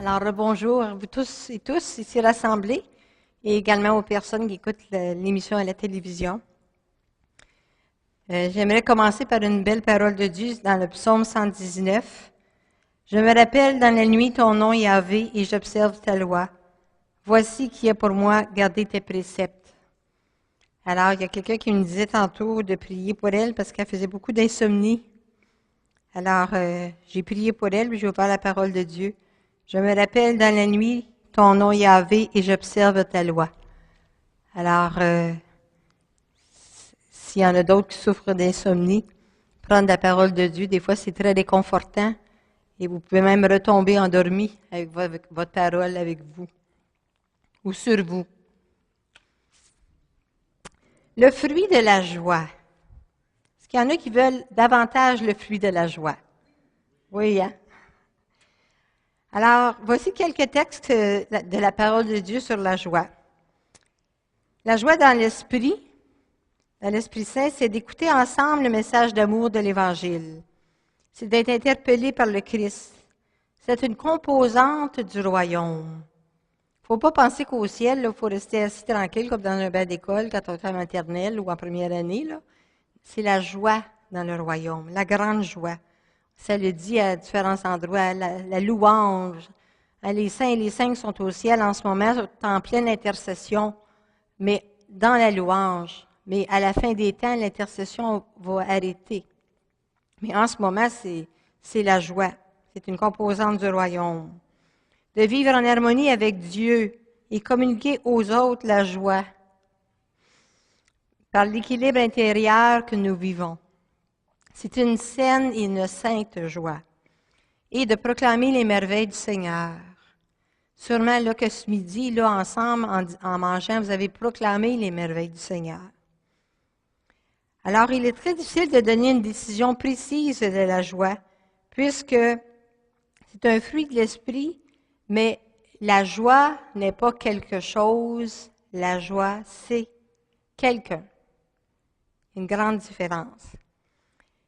Alors, bonjour à vous tous et tous ici rassemblés et également aux personnes qui écoutent l'émission à la télévision. J'aimerais commencer par une belle parole de Dieu dans le psaume 119. Je me rappelle dans la nuit ton nom, Yahvé, et j'observe ta loi. Voici qui est pour moi garder tes préceptes. Alors, il y a quelqu'un qui me disait tantôt de prier pour elle parce qu'elle faisait beaucoup d'insomnie. Alors, j'ai prié pour elle, puis j'ai ouvert la parole de Dieu. Je me rappelle dans la nuit ton nom Yahvé et j'observe ta loi. Alors, s'il y en a d'autres qui souffrent d'insomnie, prendre la parole de Dieu, des fois c'est très réconfortant et vous pouvez même retomber endormi avec votre parole avec vous ou sur vous. Le fruit de la joie. Est-ce qu'il y en a qui veulent davantage le fruit de la joie? Oui, hein? Alors, voici quelques textes de la parole de Dieu sur la joie. La joie dans l'Esprit Saint, c'est d'écouter ensemble le message d'amour de l'Évangile. C'est d'être interpellé par le Christ. C'est une composante du royaume. Il ne faut pas penser qu'au ciel, il faut rester assis tranquille comme dans un bain d'école quand on est en maternelle ou en première année. C'est la joie dans le royaume, la grande joie. Ça le dit à différents endroits, la louange. Les saints et les saintes sont au ciel en ce moment, en pleine intercession, mais dans la louange. Mais à la fin des temps, l'intercession va arrêter. Mais en ce moment, c'est la joie. C'est une composante du royaume. De vivre en harmonie avec Dieu et communiquer aux autres la joie par l'équilibre intérieur que nous vivons. C'est une saine et une sainte joie. Et de proclamer les merveilles du Seigneur. Sûrement, là, que ce midi, là, ensemble, en mangeant, vous avez proclamé les merveilles du Seigneur. Alors, il est très difficile de donner une décision précise de la joie, puisque c'est un fruit de l'esprit, mais la joie n'est pas quelque chose, la joie, c'est quelqu'un. Une grande différence.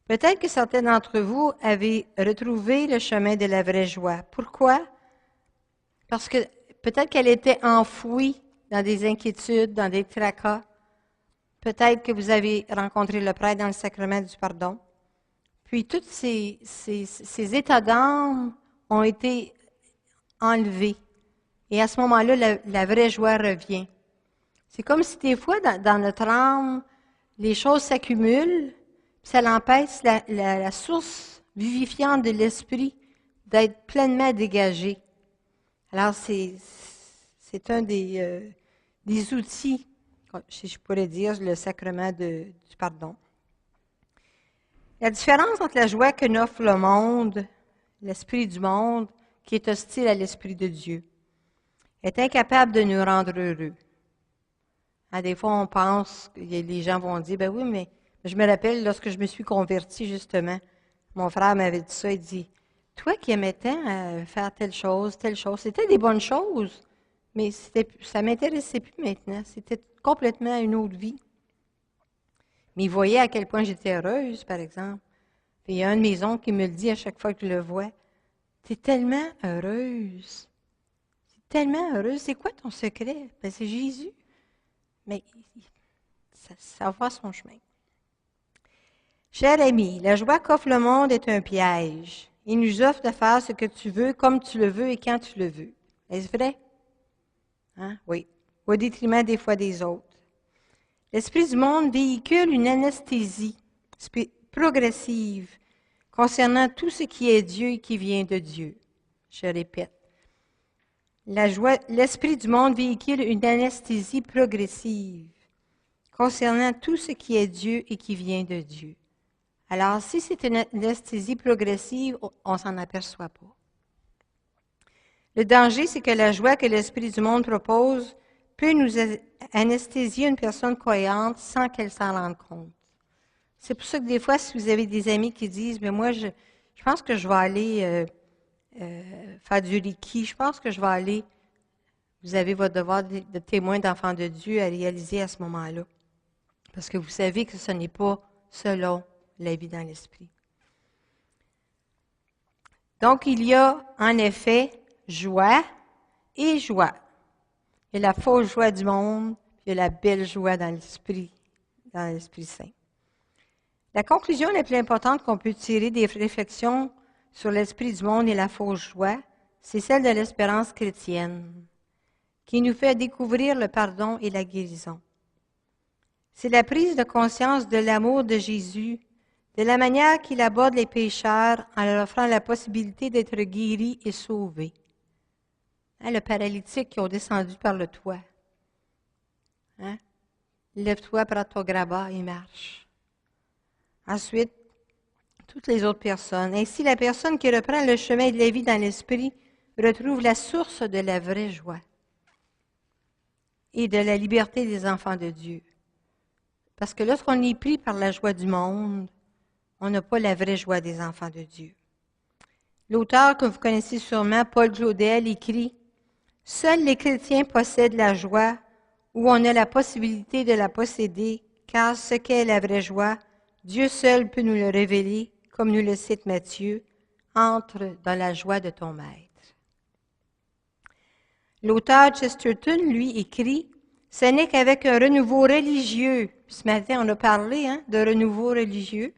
Peut-être que certains d'entre vous avez retrouvé le chemin de la vraie joie. Pourquoi? Parce que peut-être qu'elle était enfouie dans des inquiétudes, dans des tracas. Peut-être que vous avez rencontré le prêtre dans le sacrement du pardon. Puis tous ces états d'âme ont été enlevés. Et à ce moment-là, la vraie joie revient. C'est comme si des fois, dans notre âme, les choses s'accumulent, puis ça l'empêche la source vivifiante de l'esprit d'être pleinement dégagée. Alors, c'est un des outils, si je pourrais dire, le sacrement du pardon. La différence entre la joie que n'offre le monde, l'esprit du monde, qui est hostile à l'esprit de Dieu, est incapable de nous rendre heureux. Des fois, on pense, les gens vont dire, ben oui, mais je me rappelle, lorsque je me suis convertie, justement, mon frère m'avait dit ça, il dit, toi qui aimais tant faire telle chose, c'était des bonnes choses, mais ça ne m'intéressait plus maintenant. C'était complètement une autre vie. Mais il voyait à quel point j'étais heureuse, par exemple. Puis il y a un de mes oncles qui me le dit à chaque fois que je le vois. Tu es tellement heureuse. Tu es tellement heureuse. C'est quoi ton secret? Ben, c'est Jésus. Mais ça va son chemin. Cher ami, la joie qu'offre le monde est un piège. Il nous offre de faire ce que tu veux, comme tu le veux et quand tu le veux. Est-ce vrai? Hein? Oui. Au détriment des fois des autres. L'esprit du monde véhicule une anesthésie progressive concernant tout ce qui est Dieu et qui vient de Dieu. Je répète. L'esprit du monde véhicule une anesthésie progressive concernant tout ce qui est Dieu et qui vient de Dieu. Alors, si c'est une anesthésie progressive, on ne s'en aperçoit pas. Le danger, c'est que la joie que l'esprit du monde propose peut nous anesthésier une personne croyante sans qu'elle s'en rende compte. C'est pour ça que des fois, si vous avez des amis qui disent, mais moi, je pense que je vais aller faire du Reiki, je pense que je vais aller, vous avez votre devoir de témoin d'enfant de Dieu à réaliser à ce moment-là. Parce que vous savez que ce n'est pas selon la vie dans l'esprit. Donc, il y a, en effet, joie et joie. Il y a la fausse joie du monde, puis il y a la belle joie dans l'Esprit Saint. La conclusion la plus importante qu'on peut tirer des réflexions sur l'esprit du monde et la fausse joie, c'est celle de l'espérance chrétienne, qui nous fait découvrir le pardon et la guérison. C'est la prise de conscience de l'amour de Jésus, de la manière qu'il aborde les pécheurs en leur offrant la possibilité d'être guéris et sauvés. Le paralytique qui est descendu par le toit. Lève-toi, prends ton grabat et marche. Ensuite, toutes les autres personnes. Ainsi, la personne qui reprend le chemin de la vie dans l'esprit retrouve la source de la vraie joie et de la liberté des enfants de Dieu. Parce que lorsqu'on est pris par la joie du monde, on n'a pas la vraie joie des enfants de Dieu. L'auteur que vous connaissez sûrement, Paul Claudel, écrit « Seuls les chrétiens possèdent la joie ou on a la possibilité de la posséder, car ce qu'est la vraie joie, Dieu seul peut nous le révéler, comme nous le cite Matthieu, « Entre dans la joie de ton maître ». L'auteur Chesterton, lui, écrit « Ce n'est qu'avec un renouveau religieux, ce matin on a parlé de renouveau religieux,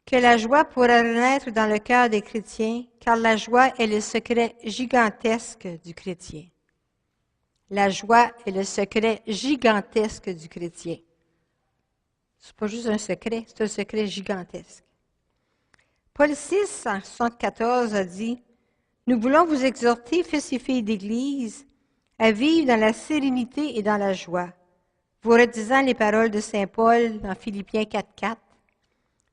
que la joie pourra renaître dans le cœur des chrétiens, car la joie est le secret gigantesque du chrétien. » La joie est le secret gigantesque du chrétien. Ce n'est pas juste un secret, c'est un secret gigantesque. Paul VI, en 1974, a dit « Nous voulons vous exhorter, fils et filles d'Église, à vivre dans la sérénité et dans la joie. Vous redisant les paroles de saint Paul dans Philippiens 4.4,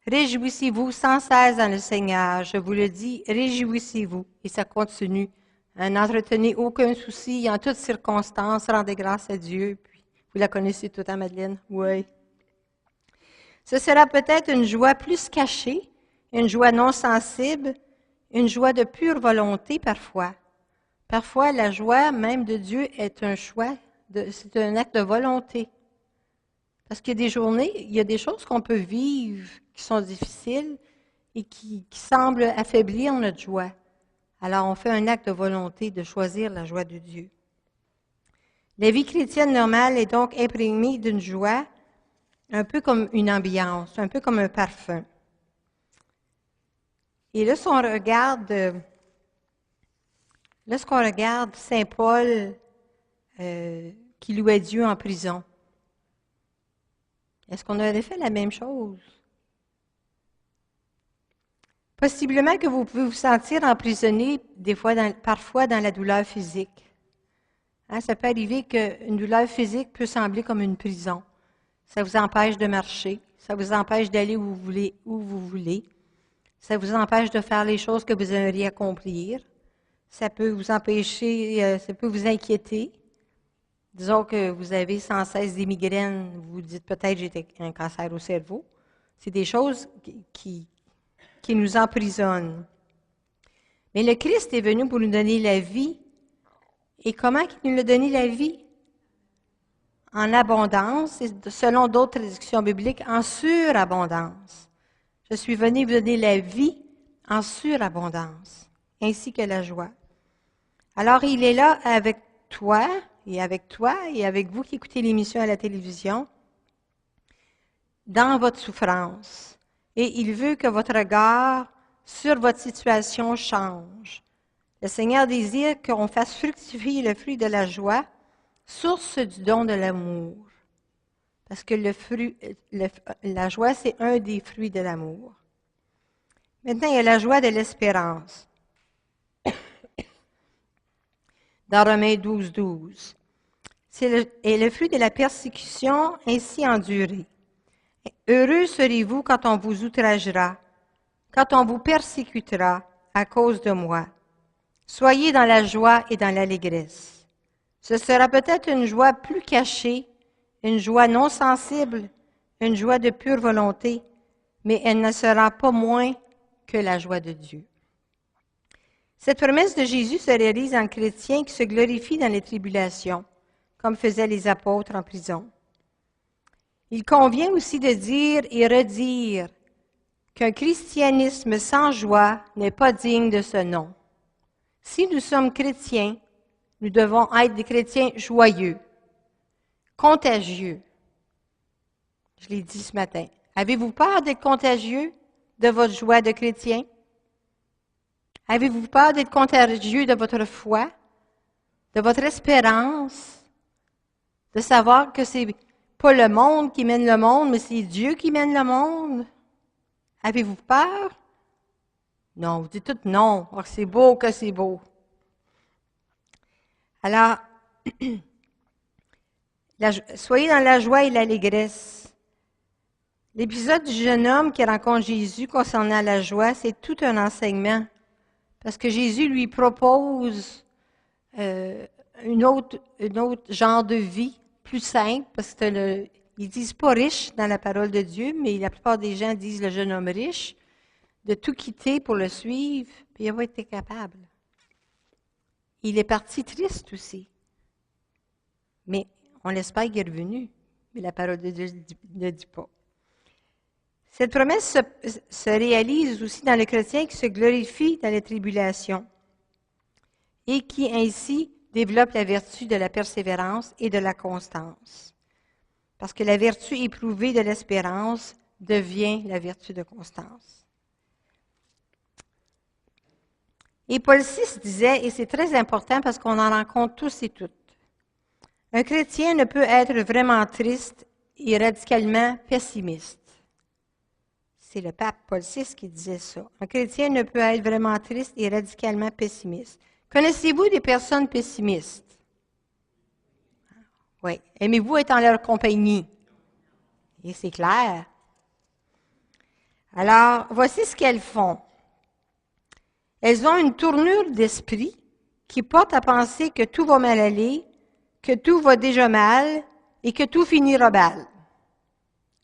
réjouissez-vous sans cesse dans le Seigneur. Je vous le dis, réjouissez-vous. » Et ça continue. N'entretenez aucun souci, en toutes circonstances, rendez grâce à Dieu. Puis, vous la connaissez toute, Madeleine? Oui. Ce sera peut-être une joie plus cachée, une joie non sensible, une joie de pure volonté parfois. Parfois, la joie même de Dieu est un choix, c'est un acte de volonté. Parce qu'il y a des journées, il y a des choses qu'on peut vivre qui sont difficiles et qui semblent affaiblir notre joie. Alors, on fait un acte de volonté de choisir la joie de Dieu. La vie chrétienne normale est donc imprégnée d'une joie, un peu comme une ambiance, un peu comme un parfum. Et lorsqu'on regarde saint Paul qui louait Dieu en prison, est-ce qu'on aurait fait la même chose? Possiblement que vous pouvez vous sentir emprisonné parfois dans la douleur physique. Ça peut arriver qu'une douleur physique peut sembler comme une prison. Ça vous empêche de marcher, ça vous empêche d'aller où vous voulez, ça vous empêche de faire les choses que vous aimeriez accomplir, ça peut vous empêcher, ça peut vous inquiéter. Disons que vous avez sans cesse des migraines, vous vous dites peut-être j'ai un cancer au cerveau. C'est des choses qui nous emprisonnent. Mais le Christ est venu pour nous donner la vie. Et comment il nous a donné la vie? En abondance, et selon d'autres traductions bibliques, en surabondance. Je suis venu vous donner la vie en surabondance, ainsi que la joie. Alors, il est là avec toi et avec vous qui écoutez l'émission à la télévision, dans votre souffrance. Et il veut que votre regard sur votre situation change. Le Seigneur désire qu'on fasse fructifier le fruit de la joie, source du don de l'amour. Parce que la joie, c'est un des fruits de l'amour. Maintenant, il y a la joie de l'espérance. Dans Romains 12.12. C'est le fruit de la persécution ainsi endurée. Heureux serez-vous quand on vous outragera, quand on vous persécutera à cause de moi. Soyez dans la joie et dans l'allégresse. Ce sera peut-être une joie plus cachée, une joie non sensible, une joie de pure volonté, mais elle ne sera pas moins que la joie de Dieu. Cette promesse de Jésus se réalise en chrétien qui se glorifie dans les tribulations, comme faisaient les apôtres en prison. Il convient aussi de dire et redire qu'un christianisme sans joie n'est pas digne de ce nom. Si nous sommes chrétiens, nous devons être des chrétiens joyeux, contagieux. Je l'ai dit ce matin. Avez-vous peur d'être contagieux de votre joie de chrétien? Avez-vous peur d'être contagieux de votre foi, de votre espérance, de savoir que c'est pas le monde qui mène le monde, mais c'est Dieu qui mène le monde? Avez-vous peur? Non, vous dites tout non. Oh, c'est beau que c'est beau. Alors, soyez dans la joie et l'allégresse. L'épisode du jeune homme qui rencontre Jésus concernant la joie, c'est tout un enseignement. Parce que Jésus lui propose une autre genre de vie, plus simple, parce que ils disent pas riche dans la parole de Dieu, mais la plupart des gens disent le jeune homme riche, de tout quitter pour le suivre, puis il n'a pas été capable. Il est parti triste aussi. Mais on espère qu'il est revenu, mais la parole de Dieu ne le dit pas. Cette promesse se réalise aussi dans le chrétien qui se glorifie dans les tribulations et qui ainsi développe la vertu de la persévérance et de la constance. Parce que la vertu éprouvée de l'espérance devient la vertu de constance. Et Paul VI disait, et c'est très important parce qu'on en rencontre tous et toutes, un chrétien ne peut être vraiment triste et radicalement pessimiste. C'est le pape Paul VI qui disait ça. Un chrétien ne peut être vraiment triste et radicalement pessimiste. Connaissez-vous des personnes pessimistes? Oui. Aimez-vous être en leur compagnie? Et c'est clair. Alors, voici ce qu'elles font. Elles ont une tournure d'esprit qui porte à penser que tout va mal aller, que tout va déjà mal et que tout finira mal.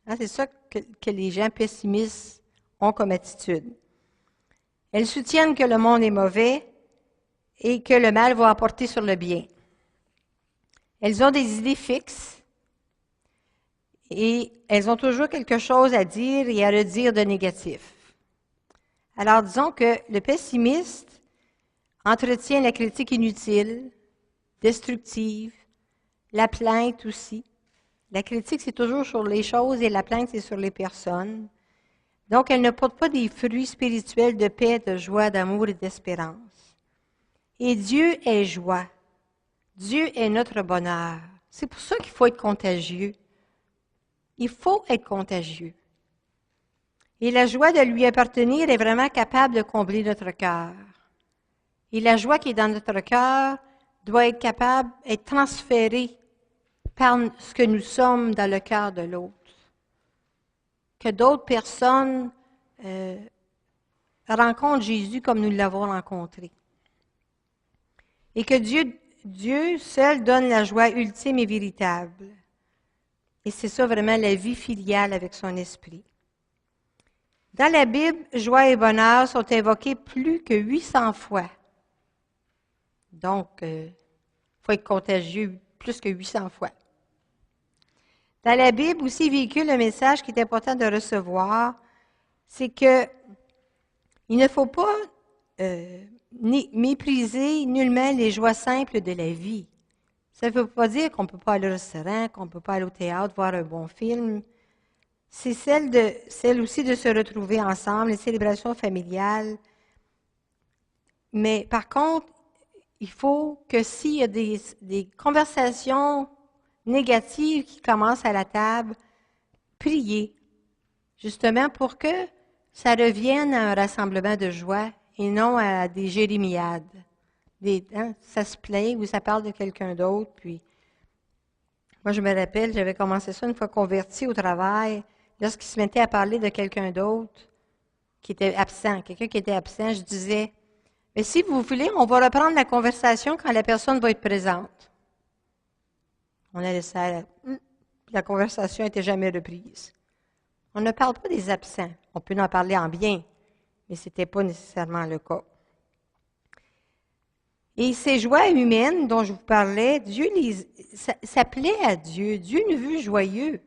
Hein, c'est ça que les gens pessimistes ont comme attitude. Elles soutiennent que le monde est mauvais et que le mal va emporter sur le bien. Elles ont des idées fixes et elles ont toujours quelque chose à dire et à redire de négatif. Alors disons que le pessimiste entretient la critique inutile, destructive, la plainte aussi. La critique, c'est toujours sur les choses et la plainte, c'est sur les personnes. Donc, elle ne porte pas des fruits spirituels de paix, de joie, d'amour et d'espérance. Et Dieu est joie. Dieu est notre bonheur. C'est pour ça qu'il faut être contagieux. Il faut être contagieux. Et la joie de lui appartenir est vraiment capable de combler notre cœur. Et la joie qui est dans notre cœur doit être capable d'être transférée par ce que nous sommes dans le cœur de l'autre. Que d'autres personnes rencontrent Jésus comme nous l'avons rencontré. Et que Dieu seul donne la joie ultime et véritable. Et c'est ça vraiment la vie filiale avec son esprit. Dans la Bible, joie et bonheur sont invoqués plus que 800 fois. Donc, il faut être contagieux plus que 800 fois. Dans la Bible aussi véhicule un message qui est important de recevoir, c'est que il ne faut pas mépriser nullement les joies simples de la vie. Ça ne veut pas dire qu'on ne peut pas aller au restaurant, qu'on ne peut pas aller au théâtre, voir un bon film. C'est celle aussi de se retrouver ensemble, les célébrations familiales. Mais par contre, il faut que s'il y a des conversations négatives qui commencent à la table, prier, justement pour que ça revienne à un rassemblement de joie et non à des jérémiades. Ça se plaint ou ça parle de quelqu'un d'autre. Puis, moi, je me rappelle, j'avais commencé ça une fois converti au travail. Lorsqu'il se mettait à parler de quelqu'un d'autre qui était absent, quelqu'un qui était absent, je disais, mais si vous voulez, on va reprendre la conversation quand la personne va être présente. On a laissé la conversation n'était jamais reprise. On ne parle pas des absents. On peut en parler en bien, mais ce n'était pas nécessairement le cas. Et ces joies humaines dont je vous parlais, ça plaît à Dieu. Dieu nous veut joyeux.